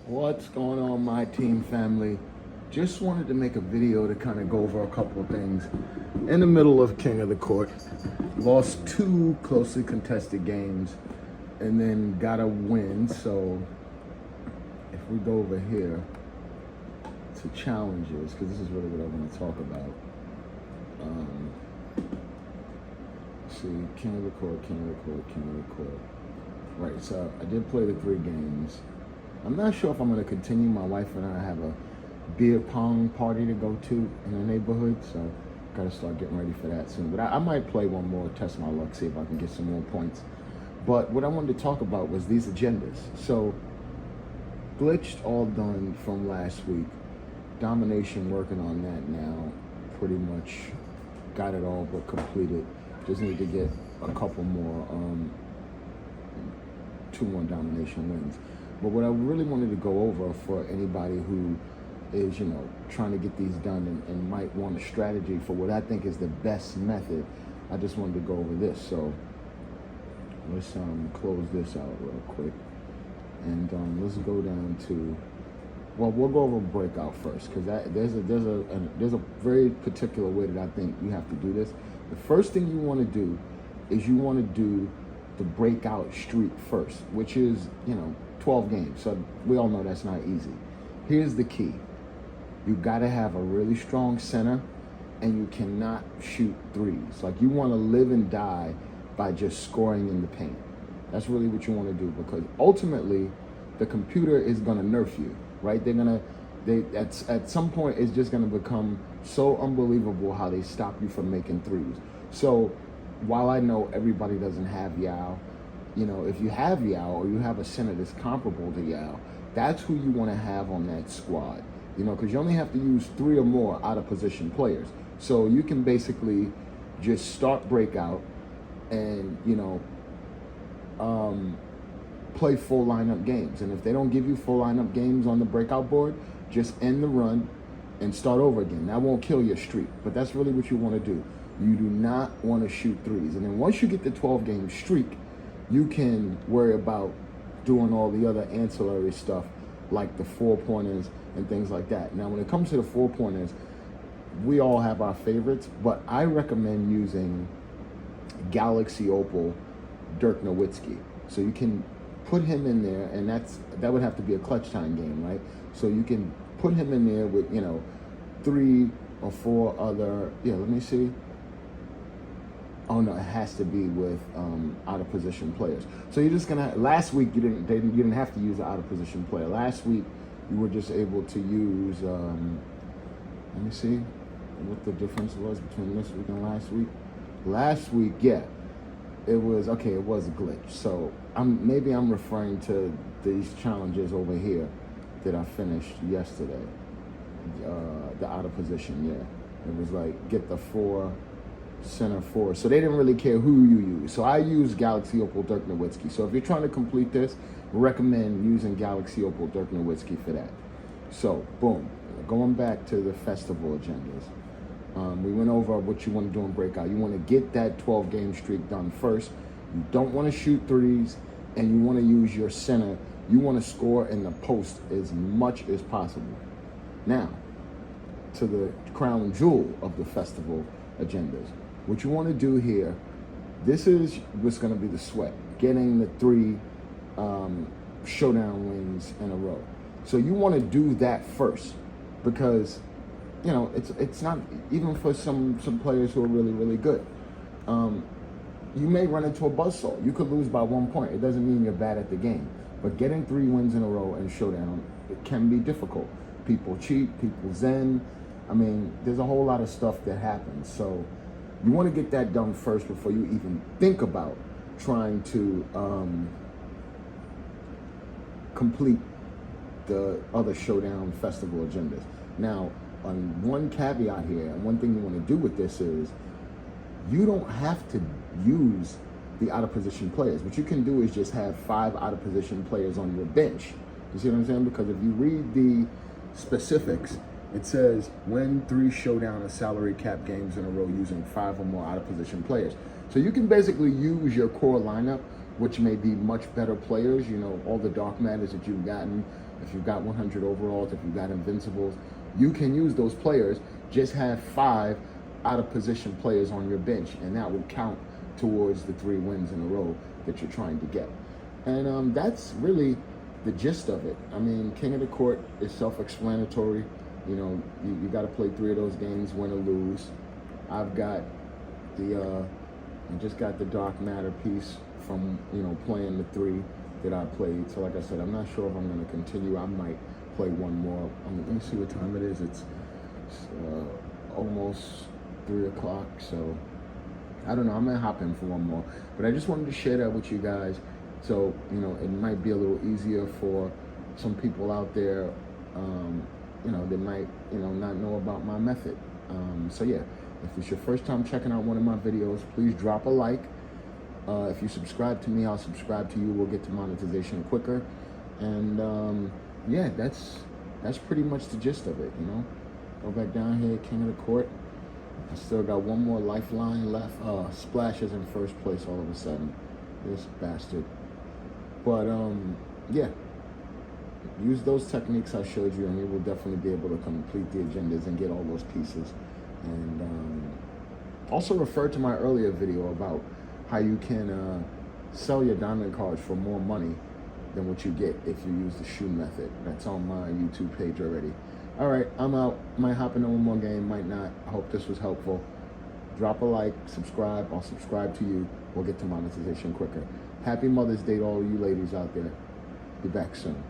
What's going on, my team family? Just wanted to make a video to kind of go over a couple of things. In the middle of King of the Court, lost two closely contested games and then got a win. So if we go over here to challenges, because this is really what I want to talk about. See, King of the Court, King of the Court, King of the Court. Right, so I did play the 3 games. I'm not sure if I'm going to continue. My wife and I have a beer pong party to go to in the neighborhood, so got to start getting ready for that soon. But I might play one more, test my luck, see if I can get some more points. But what I wanted to talk about was these agendas. So, glitched all done from last week. Domination working on that now. Pretty much got it all but completed. Just need to get a couple more 2-1 domination wins. But what I really wanted to go over for anybody who is, trying to get these done and might want a strategy for what I think is the best method, I just wanted to go over this. So let's close this out real quick. And let's go down to, well, we'll go over breakout first, because there's a very particular way that I think you have to do this. The first thing you want to do is you want to do the breakout streak first, which is, 12 games. So we all know that's not easy. Here's the key. You got to have a really strong center, and you cannot shoot threes. Like, you want to live and die by just scoring in the paint. That's really what you want to do, because ultimately the computer is going to nerf you, right? At some point it's just going to become so unbelievable how they stop you from making threes. So while I know everybody doesn't have Yao, if you have Yao or you have a center that's comparable to Yao, that's who you want to have on that squad, because you only have to use 3 or more out of position players. So you can basically just start breakout and, play full lineup games. And if they don't give you full lineup games on the breakout board, just end the run and start over again. That won't kill your streak, but that's really what you want to do. You do not want to shoot threes. And then once you get the 12-game streak, you can worry about doing all the other ancillary stuff like the 4-pointers and things like that. Now, when it comes to the 4-pointers, we all have our favorites, but I recommend using Galaxy Opal Dirk Nowitzki. So you can put him in there, and that would have to be a clutch time game, right? So you can put him in there with, 3 or 4 other, let me see. Oh no, it has to be with out of position players. So you're just gonna. Last week you didn't have to use an out of position player. Last week you were just able to use. Let me see what the difference was between this week and last week. Last week, yeah, it was a glitch. So maybe I'm referring to these challenges over here that I finished yesterday. The out of position, yeah. It was like get the 4 center 4. So they didn't really care who you use. So I use Galaxy Opal Dirk Nowitzki. So if you're trying to complete this, recommend using Galaxy Opal Dirk Nowitzki for that. So boom, going back to the festival agendas. We went over what you want to do in breakout. You want to get that 12-game streak done first. You don't want to shoot threes, and you want to use your center. You want to score in the post as much as possible. Now, to the crown jewel of the festival agendas. What you want to do here, this is what's going to be the sweat, getting the 3 showdown wins in a row. So you want to do that first, because it's not, even for some players who are really, really good. You may run into a buzzsaw. You could lose by 1 point. It doesn't mean you're bad at the game. But getting 3 wins in a row in showdown, it can be difficult. People cheat, people zen. I mean, there's a whole lot of stuff that happens. So you want to get that done first before you even think about trying to complete the other showdown festival agendas. Now, on one caveat here, and one thing you want to do with this is you don't have to use the out of position players. What you can do is just have 5 out of position players on your bench. You see what I'm saying? Because if you read the specifics, it says win 3 showdown and salary cap games in a row using 5 or more out of position players. So you can basically use your core lineup, which may be much better players, all the dark matters that you've gotten, if you've got 100 overalls, if you've got invincibles, you can use those players. Just have 5 out of position players on your bench, and that will count towards the 3 wins in a row that you're trying to get. And that's really the gist of it. I mean, King of the Court is self-explanatory. You know, you got to play 3 of those games, win or lose. I've got I just got the Dark Matter piece from, you know, playing the 3 that I played. So like I said, I'm not sure if I'm going to continue. I might play one more. Let me see what time it is. It's almost 3 o'clock. So I don't know. I'm going to hop in for one more. But I just wanted to share that with you guys. So, you know, it might be a little easier for some people out there, you know, they might, you know, not know about my method. So yeah, if it's your first time checking out one of my videos, please drop a like. If you subscribe to me, I'll subscribe to you. We'll get to monetization quicker. And yeah, that's pretty much the gist of it, you know. Go back down here, King of the Court. I still got one more lifeline left. Splash is in first place all of a sudden. This bastard. But yeah, use those techniques I showed you, and you will definitely be able to complete the agendas and get all those pieces. And also refer to my earlier video about how you can sell your diamond cards for more money than what you get if you use the shoe method. That's on my YouTube page already. All right, I'm out. Might hop into one more game, might not. I hope this was helpful. Drop a like, subscribe. I'll subscribe to you. We'll get to monetization quicker. Happy Mother's Day to all you ladies out there. Be back soon.